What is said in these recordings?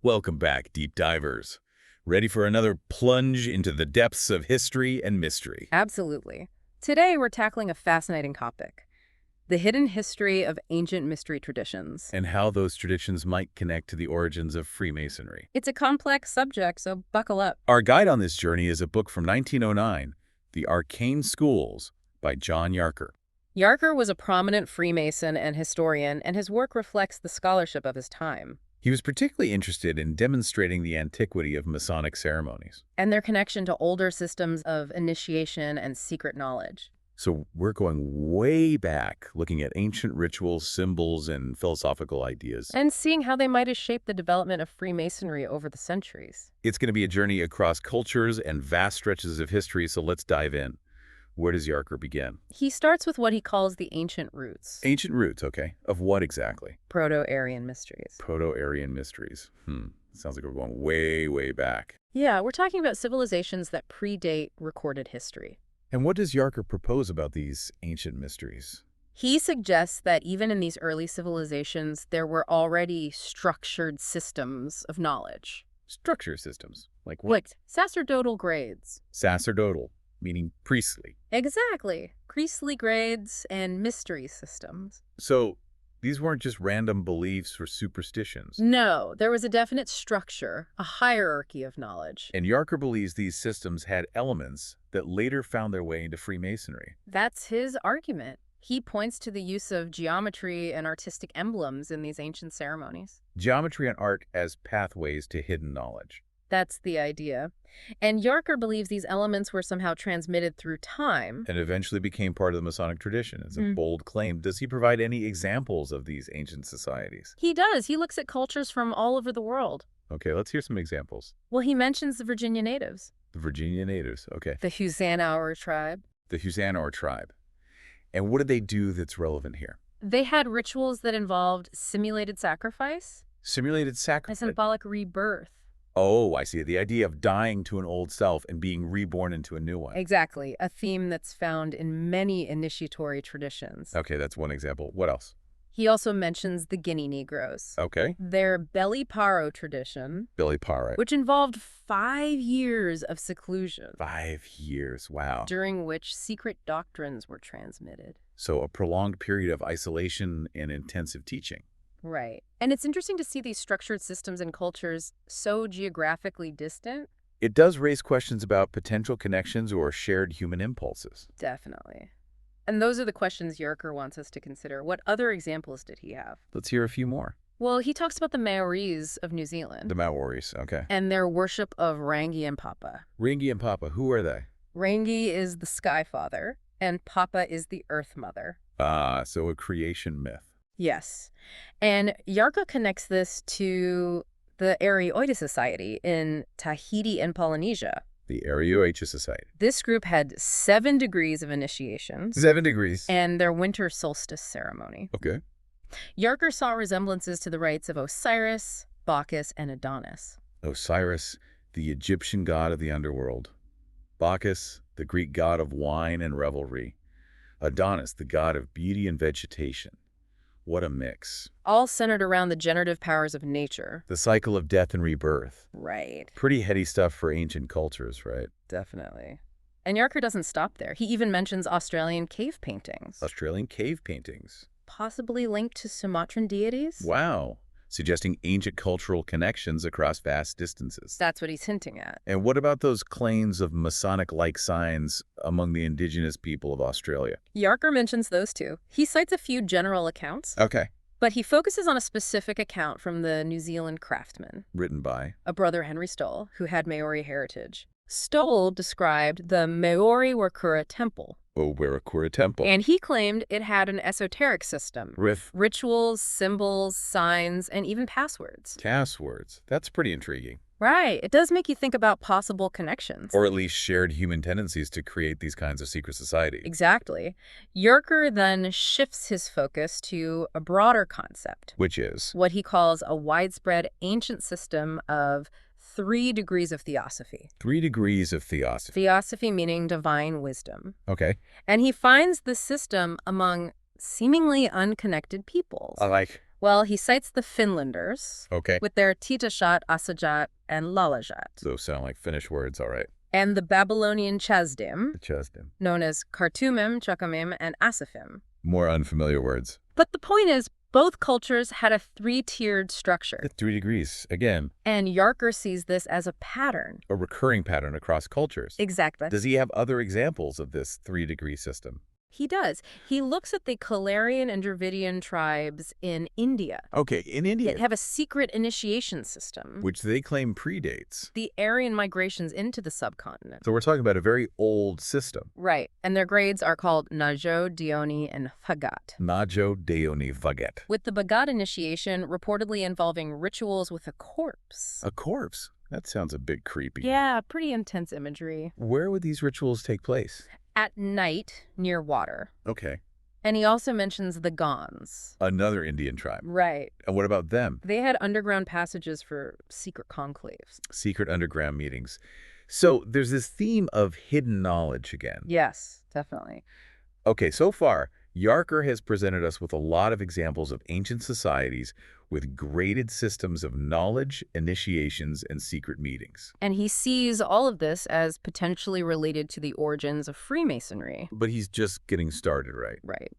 Welcome back, deep divers. Ready for another plunge into the depths of history and mystery? Absolutely. Today, we're tackling a fascinating topic, the hidden history of ancient mystery traditions. And how those traditions might connect to the origins of Freemasonry. It's a complex subject, so buckle up. Our guide on this journey is a book from 1909, The Arcane Schools by John Yarker. Yarker was a prominent Freemason and historian, and his work reflects the scholarship of his time He was particularly interested in demonstrating the antiquity of Masonic ceremonies. and their connection to older systems of initiation and secret knowledge. So we're going way back, looking at ancient rituals, symbols, and philosophical ideas. And seeing how they might have shaped the development of Freemasonry over the centuries. It's going to be a journey across cultures and vast stretches of history, so let's dive in. Where does Yarker begin? He starts with what he calls the ancient roots, Ancient roots, okay. Of what exactly? proto-Aryan mysteries. Proto-Aryan mysteries. Sounds like we're going way, way back. Yeah, we're talking about civilizations that predate recorded history. And what does Yarker propose about these ancient mysteries? He suggests that even in these early civilizations, there were already structured systems of knowledge. Structure systems. Like what? Like sacerdotal grades. Sacerdotal, meaning priestly. Exactly. Priestly grades and mystery systems. So these weren't just random beliefs or superstitions. No, there was a definite structure, a hierarchy of knowledge. And Yarker believes these systems had elements that later found their way into Freemasonry. That's his argument. He points to the use of geometry and artistic emblems in these ancient ceremonies. Geometry and art as pathways to hidden knowledge. That's the idea. And Yarker believes these elements were somehow transmitted through time. And eventually became part of the Masonic tradition. It's a bold claim. Does he provide any examples of these ancient societies? He does. He looks at cultures from all over the world. Okay, let's hear some examples. Well, he mentions the Virginia natives, The Virginia natives, okay. the Housanaur tribe. The Housanaur tribe. And what did they do that's relevant here? They had rituals that involved simulated sacrifice, Simulated a sacrifice. symbolic rebirth. Oh, I see. The idea of dying to an old self and being reborn into a new one. Exactly, a theme that's found in many initiatory traditions. Okay, that's one example. What else? He also mentions the Guinea Negroes, Okay. their Belly Paro tradition, Billy Parrott. which involved 5 years of seclusion, 5 years. Wow. during which secret doctrines were transmitted. So a prolonged period of isolation and intensive teaching. Right. And it's interesting to see these structured systems and cultures so geographically distant. It does raise questions about potential connections or shared human impulses. Definitely. And those are the questions Yarker wants us to consider. What other examples did he have? Let's hear a few more. Well, he talks about the Maoris of New Zealand The Maoris, okay. and their worship of Rangi and Papa. Ringi and Papa, who are they? Rangi is the Sky Father, and Papa is the Earth Mother. So a creation myth. Yes. And Yarker connects this to the Arioita Society in Tahiti and Polynesia. The Ariocha Society. This group had 7 degrees of initiations 7 degrees. and their winter solstice ceremony. Okay. Yarker saw resemblances to the rites of Osiris, Bacchus, and Adonis. Osiris, the Egyptian god of the underworld. Bacchus, the Greek god of wine and revelry. Adonis, the god of beauty and vegetation. What a mix. All centered around the generative powers of nature. The cycle of death and rebirth. Right. Pretty heady stuff for ancient cultures, right? Definitely. And Yarker doesn't stop there. He even mentions Australian cave paintings, Australian cave paintings. possibly linked to Sumatran deities. Wow. Suggesting ancient cultural connections across vast distances. That's what he's hinting at. And what about those claims of Masonic-like signs among the indigenous people of Australia? Yarker mentions those too. He cites a few general accounts, Okay. but he focuses on a specific account from the New Zealand craftsman, Written by. a brother Henry Stoll, who had Maori heritage. Stoll described the Maori Wakura Temple, Owerakura Temple. and he claimed it had an esoteric system. Rituals, symbols, signs, and even passwords. Passwords. That's pretty intriguing. Right. It does make you think about possible connections. Or at least shared human tendencies to create these kinds of secret societies. Exactly. Yarker then shifts his focus to a broader concept, Which is? what he calls a widespread ancient system of 3 degrees of theosophy. 3 degrees of theosophy. Theosophy meaning divine wisdom. Okay. And he finds this system among seemingly unconnected peoples. Like Well, he cites the Finlanders Okay. with their Titashat, Asajat, and Lalajat, Those sound like Finnish words, all right. and the Babylonian Chazdim, The Chesdim. known as Khartoumim, Chukamim, and Asafim. More unfamiliar words. But the point is, both cultures had a three-tiered structure, The 3 degrees, again, and Yarker sees this as a pattern. a recurring pattern across cultures. Exactly. Does he have other examples of this 3-degree system? He does. He looks at the Kalarian and Dravidian tribes in India. Okay, in India, They have a secret initiation system. which they claim predates. The Aryan migrations into the subcontinent. So we're talking about a very old system. Right. And their grades are called Najo, Dioni, and Bhagat. Najo Deoni Vaget. With the Bhagat initiation reportedly involving rituals with a corpse. A corpse? That sounds a bit creepy. Yeah, pretty intense imagery. Where would these rituals take place? At night, near water. Okay. And he also mentions the Gons. Another Indian tribe. Right. And what about them? They had underground passages for secret conclaves. Secret underground meetings. So there's this theme of hidden knowledge again. Yes, definitely. Okay, so far, Yarker has presented us with a lot of examples of ancient societies with graded systems of knowledge, initiations, and secret meetings. And he sees all of this as potentially related to the origins of Freemasonry. But he's just getting started, right? Right.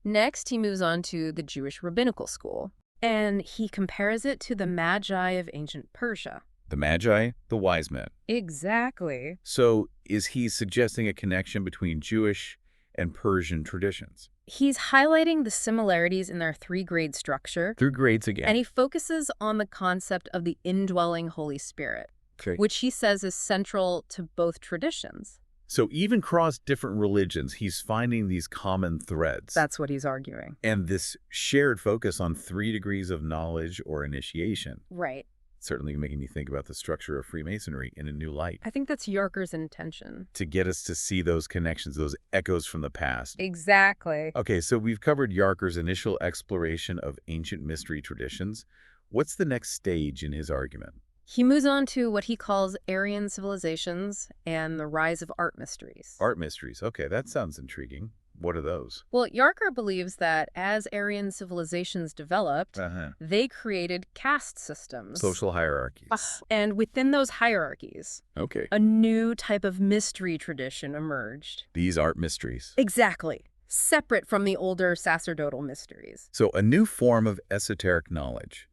Next, he moves on to the Jewish rabbinical school, and he compares it to the Magi of ancient Persia. The Magi, the wise men. Exactly. So is he suggesting a connection between Jewish and Persian traditions? He's highlighting the similarities in their three-grade structure, Through grades again. and he focuses on the concept of the indwelling Holy Spirit, Okay. which he says is central to both traditions. So even across different religions, he's finding these common threads. That's what he's arguing. And this shared focus on 3 degrees of knowledge or initiation. Right. Certainly making me think about the structure of Freemasonry in a new light. I think that's Yarker's intention. To get us to see those connections, those echoes from the past. Exactly. Okay, so we've covered Yarker's initial exploration of ancient mystery traditions. What's the next stage in his argument? He moves on to what he calls Aryan civilizations and the rise of art mysteries. Art mysteries. Okay, that sounds intriguing. What are those? Well, Yarker believes that as Aryan civilizations developed, they created caste systems. Social hierarchies. And within those hierarchies, Okay. a new type of mystery tradition emerged. These art mysteries. Exactly. Separate from the older sacerdotal mysteries. So a new form of esoteric knowledge.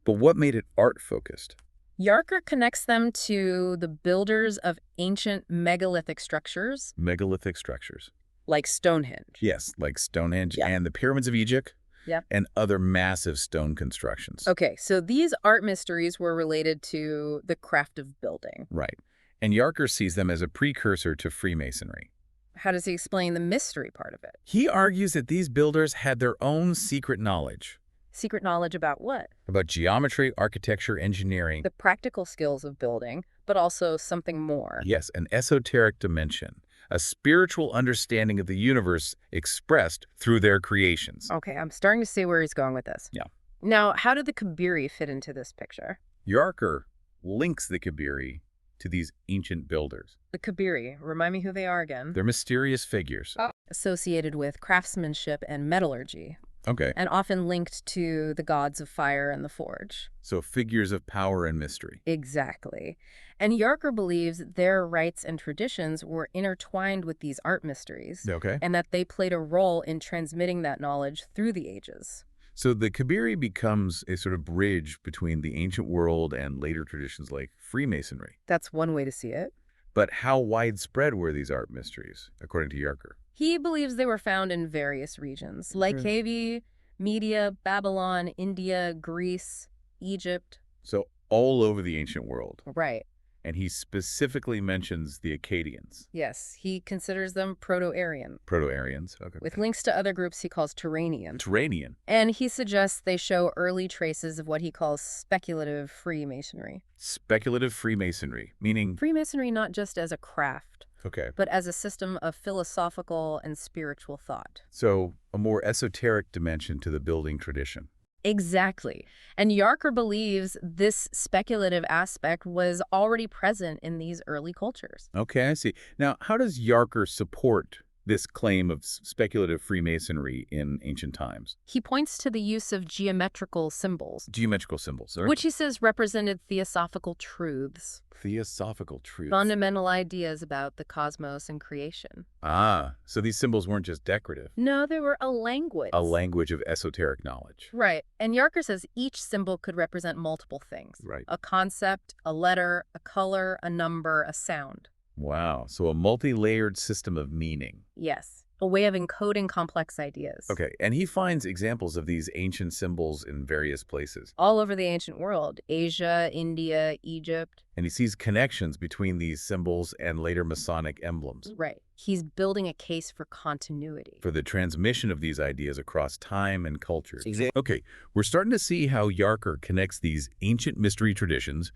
But what made it art-focused? Yarker connects them to the builders of ancient megalithic structures, Megalithic structures. like Stonehenge. Yes, like Stonehenge Yeah. and the pyramids of Egypt. Yeah. And other massive stone constructions. Okay, so these art mysteries were related to the craft of building. Right. And Yarker sees them as a precursor to Freemasonry. How does he explain the mystery part of it? He argues that these builders had their own secret knowledge Secret knowledge about what? about geometry, architecture, engineering. The practical skills of building, but also something more. Yes, an esoteric dimension, a spiritual understanding of the universe expressed through their creations. Okay, I'm starting to see where he's going with this. Yeah. Now, how did the Kabiri fit into this picture? Yarker links the Kabiri to these ancient builders. The Kabiri, remind me who they are again. They're mysterious figures. Associated with craftsmanship and metallurgy, Okay, and often linked to the gods of fire and the forge. so figures of power and mystery. Exactly. And Yarker believes their rites and traditions were intertwined with these art mysteries, Okay. and that they played a role in transmitting that knowledge through the ages. So the Kabiri becomes a sort of bridge between the ancient world and later traditions like Freemasonry. That's one way to see it. But how widespread were these art mysteries, according to Yarker? He believes they were found in various regions, like Lycavi, Media, Babylon, India, Greece, Egypt. So all over the ancient world. Right. And he specifically mentions the Akkadians, Yes, he considers them proto-Aryan, proto-Aryans. Okay. with links to other groups he calls Turanian. Turanian. And he suggests they show early traces of what he calls speculative Freemasonry. Speculative Freemasonry, meaning... Freemasonry not just as a craft, Okay. but as a system of philosophical and spiritual thought. So a more esoteric dimension to the building tradition. Exactly. And Yarker believes this speculative aspect was already present in these early cultures. Okay, I see. Now, how does Yarker support this claim of speculative Freemasonry in ancient times? He points to the use of geometrical symbols, Geometrical symbols. which he says represented theosophical truths, Theosophical truths. fundamental ideas about the cosmos and creation. Ah, so these symbols weren't just decorative. No, they were a language. A language of esoteric knowledge. Right. And Yarker says each symbol could represent multiple things. Right. A concept, a letter, a color, a number, a sound. Wow, so a multi-layered system of meaning. Yes. A way of encoding complex ideas. Okay, and he finds examples of these ancient symbols in various places. All over the ancient world. Asia, India, Egypt. And he sees connections between these symbols and later Masonic emblems. Right. He's building a case for continuity. For the transmission of these ideas across time and cultures. Okay, we're starting to see how Yarker connects these ancient mystery traditions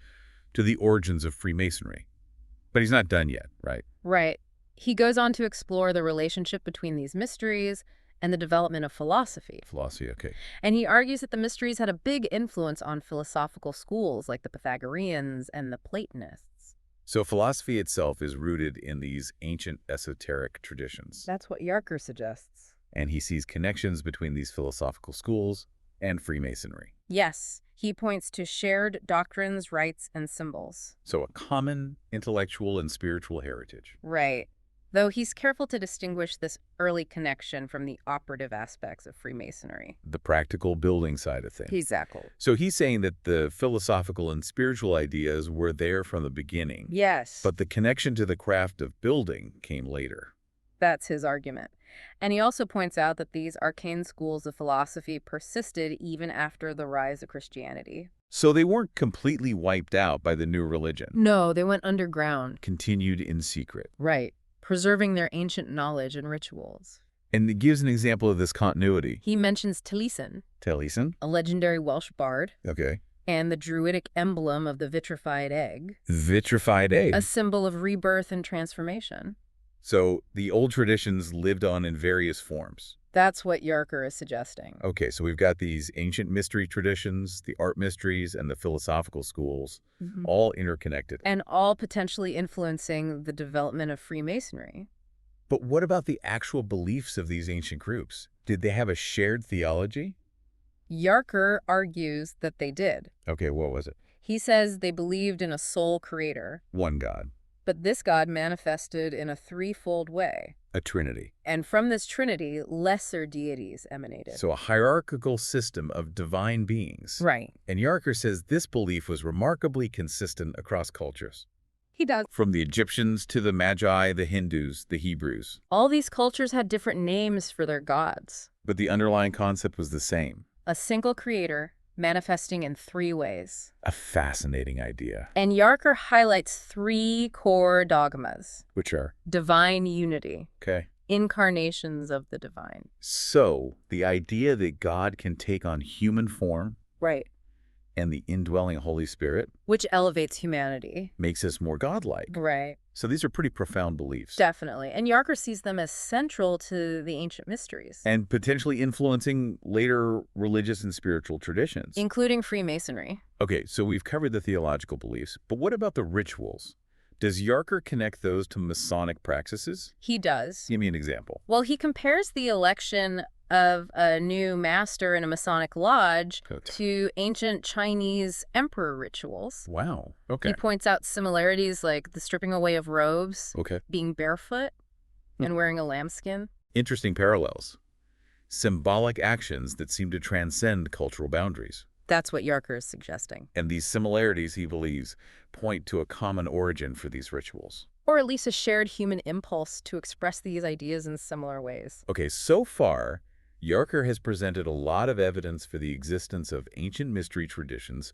to the origins of Freemasonry. But he's not done yet, right? Right. He goes on to explore the relationship between these mysteries and the development of philosophy. Philosophy, okay. And he argues that the mysteries had a big influence on philosophical schools like the Pythagoreans and the Platonists. So philosophy itself is rooted in these ancient esoteric traditions. That's what Yarker suggests. And he sees connections between these philosophical schools and Freemasonry. Yes, he points to shared doctrines, rites, and symbols. So a common intellectual and spiritual heritage. Right. Though he's careful to distinguish this early connection from the operative aspects of Freemasonry. The practical building side of things. Exactly. So he's saying that the philosophical and spiritual ideas were there from the beginning. Yes. But the connection to the craft of building came later. That's his argument. And he also points out that these arcane schools of philosophy persisted even after the rise of Christianity. So they weren't completely wiped out by the new religion. No, they went underground. Continued in secret. Right. Preserving their ancient knowledge and rituals. And it gives an example of this continuity. He mentions Taliesin, Taliesin? a legendary Welsh bard, Okay. and the Druidic emblem of the vitrified egg, Vitrified egg. a symbol of rebirth and transformation. So the old traditions lived on in various forms. That's what Yarker is suggesting. Okay, so we've got these ancient mystery traditions, the art mysteries, and the philosophical schools, all interconnected. And all potentially influencing the development of Freemasonry. But what about the actual beliefs of these ancient groups? Did they have a shared theology? Yarker argues that they did. Okay, what was it? He says they believed in a sole creator, One God. but this God manifested in a threefold way. A trinity. And from this trinity, lesser deities emanated. So a hierarchical system of divine beings. Right. And Yarker says this belief was remarkably consistent across cultures. He does. From the Egyptians to the Magi, the Hindus, the Hebrews. All these cultures had different names for their gods. But the underlying concept was the same. A single creator manifesting in three ways. A fascinating idea. And Yarker highlights three core dogmas. Which are? Divine unity. Okay. Incarnations of the divine. So the idea that God can take on human form Right. and the indwelling Holy Spirit Which elevates humanity. makes us more godlike. Right. So these are pretty profound beliefs. Definitely. And Yarker sees them as central to the ancient mysteries. And potentially influencing later religious and spiritual traditions. Including Freemasonry. Okay, so we've covered the theological beliefs, but what about the rituals? Does Yarker connect those to Masonic practices? He does. Give me an example. Well, he compares the election of a new master in a Masonic lodge Okay. to ancient Chinese emperor rituals. Wow. Okay. He points out similarities like the stripping away of robes, Okay. being barefoot, and wearing a lambskin. Interesting parallels. Symbolic actions that seem to transcend cultural boundaries. That's what Yarker is suggesting. And these similarities, he believes, point to a common origin for these rituals. Or at least a shared human impulse to express these ideas in similar ways. Okay, so far, Yarker has presented a lot of evidence for the existence of ancient mystery traditions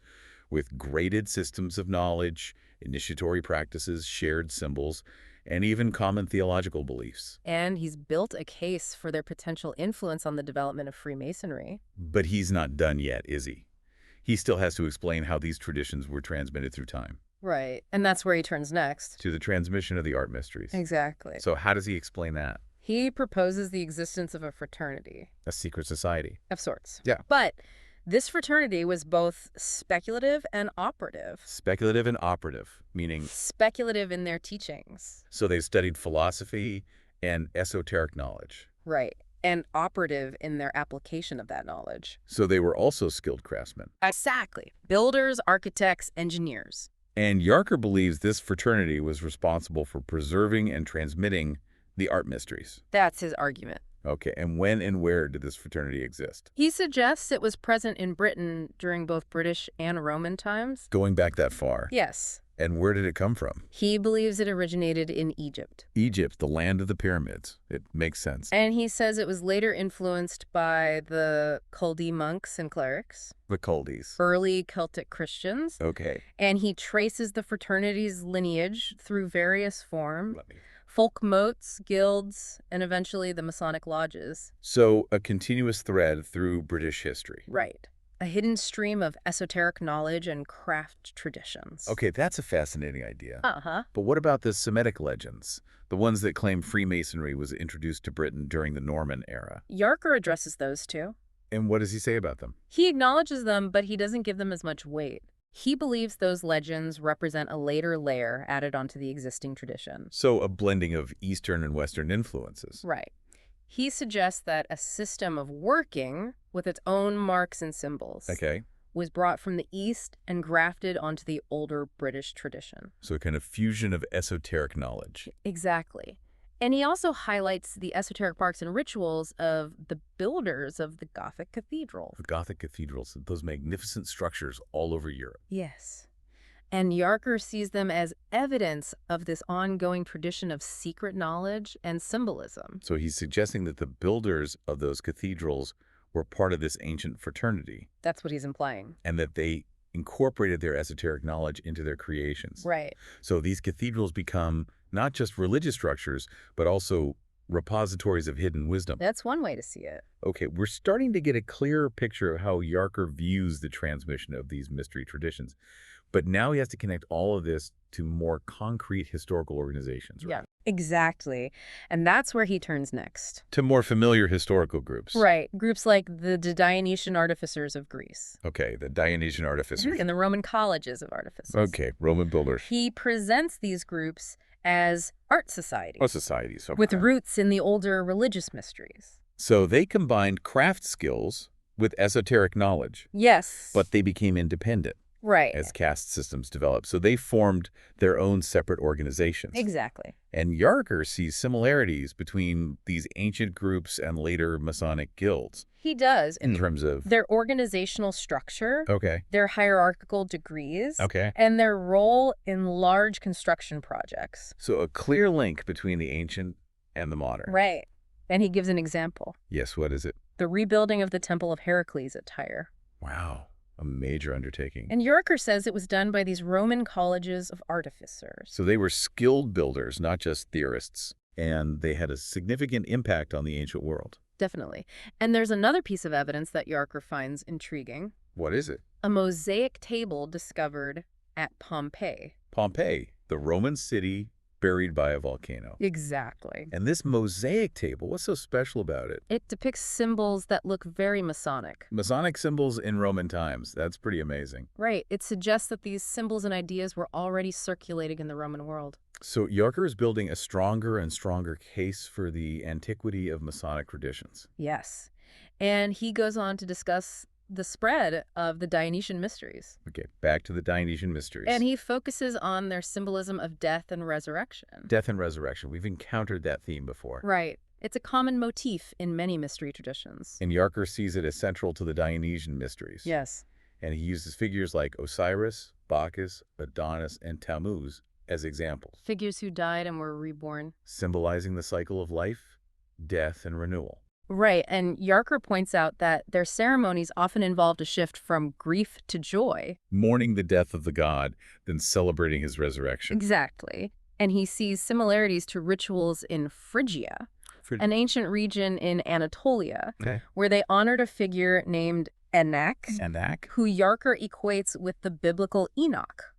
with graded systems of knowledge, initiatory practices, shared symbols, and even common theological beliefs. And he's built a case for their potential influence on the development of Freemasonry. But he's not done yet, is he? He still has to explain how these traditions were transmitted through time. Right. And that's where he turns next. To the transmission of the art mysteries. Exactly. So how does he explain that? He proposes the existence of a fraternity. A secret society. Of sorts. Yeah. But this fraternity was both speculative and operative. Speculative and operative, meaning... Speculative in their teachings. So they studied philosophy and esoteric knowledge. Right. And operative in their application of that knowledge. So they were also skilled craftsmen. Exactly. Builders, architects, engineers. And Yarker believes this fraternity was responsible for preserving and transmitting the art mysteries. That's his argument. Okay, and when and where did this fraternity exist? He suggests it was present in Britain during both British and Roman times. Going back that far? Yes. And where did it come from? He believes it originated in Egypt. Egypt, the land of the pyramids. It makes sense. And he says it was later influenced by the Chaldee monks and clerics, The Chaldees. early Celtic Christians. Okay. And he traces the fraternity's lineage through various forms. Let me. Folk motes, guilds, and eventually the Masonic lodges. So a continuous thread through British history. Right. A hidden stream of esoteric knowledge and craft traditions. Okay, that's a fascinating idea. Uh-huh. But what about the Semitic legends? The ones that claim Freemasonry was introduced to Britain during the Norman era. Yarker addresses those too. And what does he say about them? He acknowledges them, but he doesn't give them as much weight. He believes those legends represent a later layer added onto the existing tradition. So a blending of Eastern and Western influences. Right. He suggests that a system of working with its own marks and symbols Okay. was brought from the East and grafted onto the older British tradition. So a kind of fusion of esoteric knowledge. Exactly. And he also highlights the esoteric marks and rituals of the builders of the Gothic cathedrals. The Gothic cathedrals, those magnificent structures all over Europe. Yes. And Yarker sees them as evidence of this ongoing tradition of secret knowledge and symbolism. So he's suggesting that the builders of those cathedrals were part of this ancient fraternity That's what he's implying. and that they incorporated their esoteric knowledge into their creations. Right. So these cathedrals become not just religious structures, but also repositories of hidden wisdom. That's one way to see it. Okay, we're starting to get a clearer picture of how Yarker views the transmission of these mystery traditions. But now he has to connect all of this to more concrete historical organizations, right? Yeah, exactly. And that's where he turns next. To more familiar historical groups. Right. Groups like the Dionysian artificers of Greece. Okay, the Dionysian artificers. And the Roman colleges of artificers. Okay, Roman builders. He presents these groups as art societies. Oh, societies. Okay. With roots in the older religious mysteries. So they combined craft skills with esoteric knowledge, Yes. but they became independent right. as caste systems developed. So they formed their own separate organizations. Exactly. And Yarker sees similarities between these ancient groups and later Masonic guilds. He does. In terms of... their organizational structure, Okay. their hierarchical degrees, Okay. and their role in large construction projects. So a clear link between the ancient and the modern. Right. And he gives an example. Yes, what is it? The rebuilding of the Temple of Heracles at Tyre. Wow. A major undertaking. And Yarker says it was done by these Roman colleges of artificers. So they were skilled builders, not just theorists. And they had a significant impact on the ancient world. Definitely. And there's another piece of evidence that Yarker finds intriguing. What is it? A mosaic table discovered at Pompeii. Pompeii, the Roman city buried by a volcano. Exactly. And this mosaic table, what's so special about it? It depicts symbols that look very Masonic. Masonic symbols in Roman times. That's pretty amazing. Right. It suggests that these symbols and ideas were already circulating in the Roman world. So Yarker is building a stronger and stronger case for the antiquity of Masonic traditions. Yes. And he goes on to discuss the spread of the Dionysian mysteries. Okay, back to the Dionysian mysteries. And he focuses on their symbolism of death and resurrection. Death and resurrection. We've encountered that theme before. Right. It's a common motif in many mystery traditions. And Yarker sees it as central to the Dionysian mysteries. Yes. And he uses figures like Osiris, Bacchus, Adonis, and Tammuz as examples, Figures who died and were reborn. symbolizing the cycle of life, death, and renewal. Right, and Yarker points out that their ceremonies often involved a shift from grief to joy. Mourning the death of the god, then celebrating his resurrection. Exactly. And he sees similarities to rituals in Phrygia, an ancient region in Anatolia, where they honored a figure named Enak, who Yarker equates with the biblical Enoch.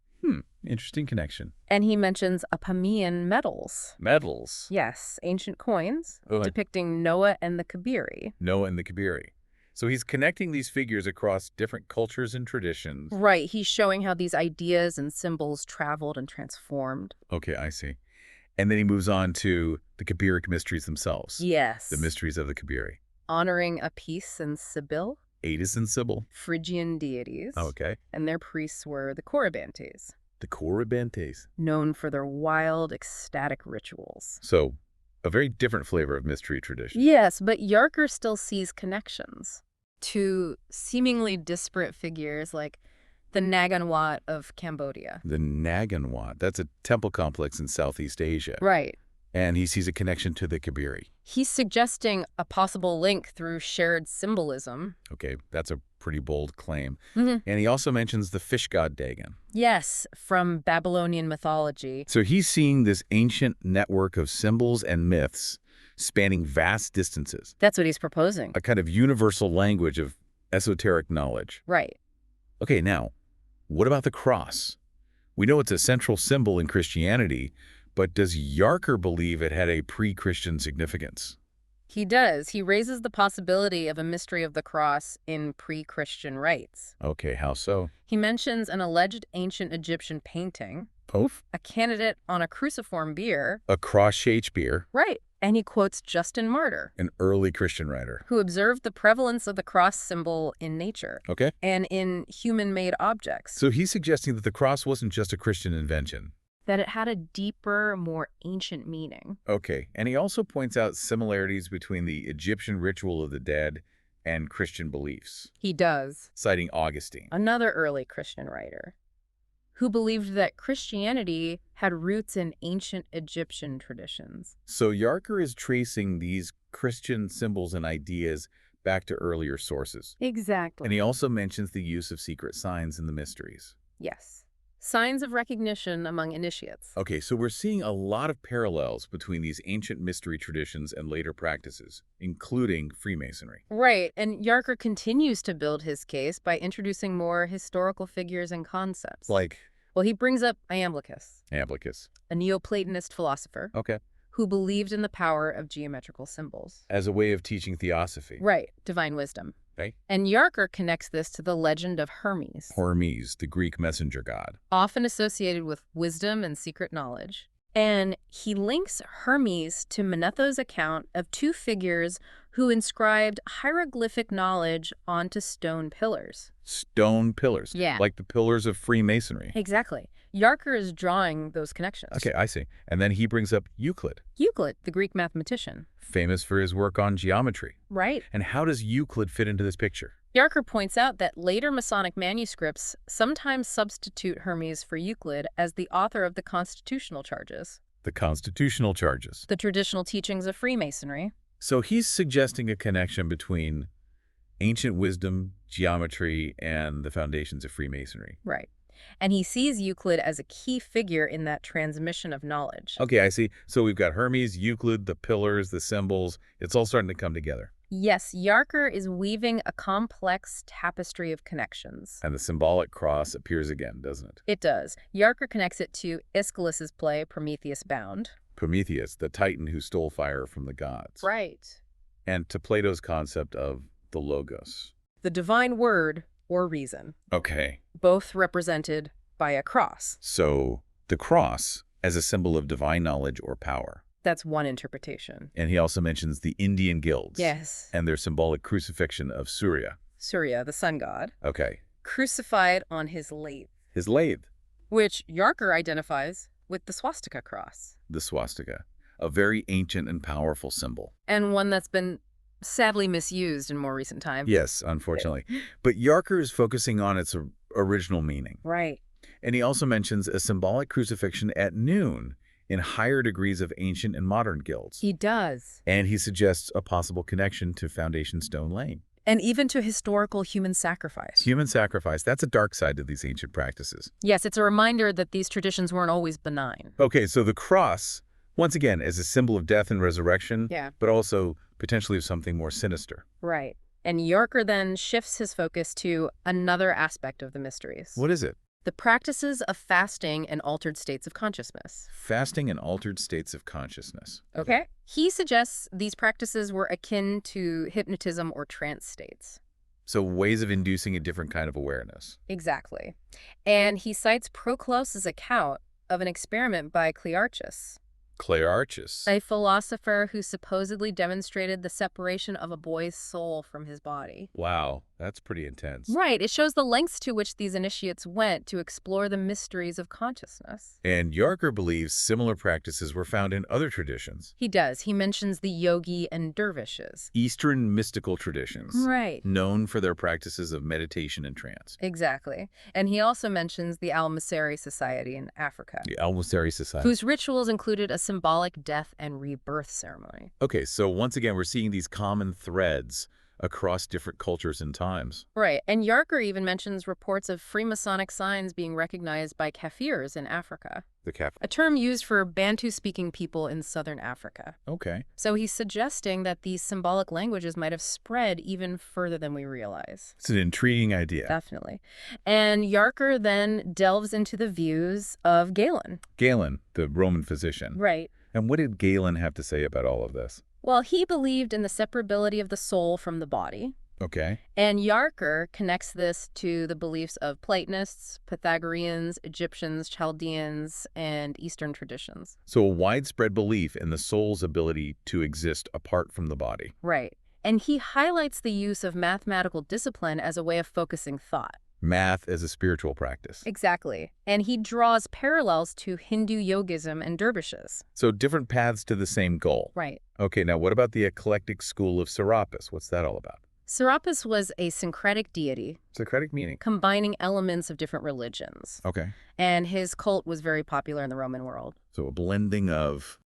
Interesting connection. And he mentions Apamian medals. Medals. Yes, ancient coins Oh, depicting Noah and the Kabiri. Noah and the Kabiri. So he's connecting these figures across different cultures and traditions. Right, he's showing how these ideas and symbols traveled and transformed. Okay, I see. And then he moves on to the Kabiric mysteries themselves. Yes. The mysteries of the Kabiri. Honoring Apis and Sibyl. Adis and Sibyl. Phrygian deities. Okay. And their priests were the Corybantes. The Corybantes. Known for their wild, ecstatic rituals. So, a very different flavor of mystery tradition. Yes, but Yarker still sees connections to seemingly disparate figures like the Nagan Wat of Cambodia. The Nagan Wat. That's a temple complex in Southeast Asia. Right. And he sees a connection to the Kabiri. He's suggesting a possible link through shared symbolism. Okay, that's a pretty bold claim. Mm-hmm. And he also mentions the fish god Dagon. Yes, from Babylonian mythology. So he's seeing this ancient network of symbols and myths spanning vast distances. That's what he's proposing. A kind of universal language of esoteric knowledge. Right. Okay, now, what about the cross? We know it's a central symbol in Christianity, but does Yarker believe it had a pre-Christian significance? He does. He raises the possibility of a mystery of the cross in pre-Christian rites. Okay, how so? He mentions an alleged ancient Egyptian painting, a candidate on a cruciform bier. A cross-shaped bier. Right. And he quotes Justin Martyr, An early Christian writer. who observed the prevalence of the cross symbol in nature. Okay. And in human-made objects. So he's suggesting that the cross wasn't just a Christian invention. That it had a deeper, more ancient meaning. Okay, and he also points out similarities between the Egyptian ritual of the dead and Christian beliefs. He does. Citing Augustine. Another early Christian writer, who believed that Christianity had roots in ancient Egyptian traditions. So Yarker is tracing these Christian symbols and ideas back to earlier sources. Exactly. And he also mentions the use of secret signs in the mysteries. Yes. Signs of recognition among initiates. Okay, so we're seeing a lot of parallels between these ancient mystery traditions and later practices, including Freemasonry. Right, and Yarker continues to build his case by introducing more historical figures and concepts. Like? Well, he brings up Iamblichus, Iamblichus. a Neoplatonist philosopher. Okay. Who believed in the power of geometrical symbols. As a way of teaching theosophy. Right, divine wisdom. Okay. And Yarker connects this to the legend of Hermes. Hermes, the Greek messenger god. Often associated with wisdom and secret knowledge. And he links Hermes to Manetho's account of two figures who inscribed hieroglyphic knowledge onto stone pillars. Stone pillars? Yeah. Like the pillars of Freemasonry? Exactly. Yarker is drawing those connections. Okay, I see. And then he brings up Euclid. Euclid, the Greek mathematician. Famous for his work on geometry. Right. And how does Euclid fit into this picture? Yarker points out that later Masonic manuscripts sometimes substitute Hermes for Euclid as the author of the constitutional charges. The constitutional charges. The traditional teachings of Freemasonry. So he's suggesting a connection between ancient wisdom, geometry, and the foundations of Freemasonry. Right. And he sees Euclid as a key figure in that transmission of knowledge. Okay, I see. So we've got Hermes, Euclid, the pillars, the symbols. It's all starting to come together. Yes, Yarker is weaving a complex tapestry of connections. And the symbolic cross appears again, doesn't it? It does. Yarker connects it to Aeschylus's play Prometheus Bound. Prometheus, the titan who stole fire from the gods. Right. And to Plato's concept of the logos. The divine word or reason. Okay. Both represented by a cross. So the cross as a symbol of divine knowledge or power. That's one interpretation. And he also mentions the Indian guilds. Yes. And their symbolic crucifixion of Surya. Surya, the sun god. Okay. Crucified on his lathe. His lathe. Which Yarker identifies with the swastika cross. The swastika. A very ancient and powerful symbol. And one that's been sadly misused in more recent times. Yes, unfortunately. But Yarker is focusing on its original meaning. Right. And he also mentions a symbolic crucifixion at noon in higher degrees of ancient and modern guilds. He does. And he suggests a possible connection to Foundation Stone Lane. And even to historical human sacrifice. Human sacrifice, that's a dark side to these ancient practices. Yes, it's a reminder that these traditions weren't always benign. Okay, so the cross, once again, is a symbol of death and resurrection, Yeah. but also potentially of something more sinister. Right. And Yarker then shifts his focus to another aspect of the mysteries. What is it? The practices of fasting and altered states of consciousness. Fasting and altered states of consciousness. Okay. He suggests these practices were akin to hypnotism or trance states. So ways of inducing a different kind of awareness. Exactly. And he cites Proclus's account of an experiment by Clearchus. Clearchus. A philosopher who supposedly demonstrated the separation of a boy's soul from his body. Wow, that's pretty intense. Right. It shows the lengths to which these initiates went to explore the mysteries of consciousness. And Yarker believes similar practices were found in other traditions. He does. He mentions the yogi and dervishes. Eastern mystical traditions. Right. Known for their practices of meditation and trance. Exactly. And he also mentions the Al-Masari Society in Africa. The Al-Masari Society. Whose rituals included a symbolic death and rebirth ceremony. Okay, so once again, we're seeing these common threads across different cultures and times. Right, and Yarker even mentions reports of Freemasonic signs being recognized by Kafirs in Africa. The Kafir. A term used for Bantu-speaking people in southern Africa. Okay. So he's suggesting that these symbolic languages might have spread even further than we realize. It's an intriguing idea. Definitely. And Yarker then delves into the views of Galen. Galen, the Roman physician. Right. And what did Galen have to say about all of this? Well, he believed in the separability of the soul from the body. Okay. And Yarker connects this to the beliefs of Platonists, Pythagoreans, Egyptians, Chaldeans, and Eastern traditions. So a widespread belief in the soul's ability to exist apart from the body. Right. And he highlights the use of mathematical discipline as a way of focusing thought. Math as a spiritual practice. Exactly. And he draws parallels to Hindu yogism and dervishes. So different paths to the same goal. Right. Okay, now what about the eclectic school of Serapis? What's that all about? Serapis was a syncretic deity. Syncretic meaning? Combining elements of different religions. Okay. And his cult was very popular in the Roman world. So a blending of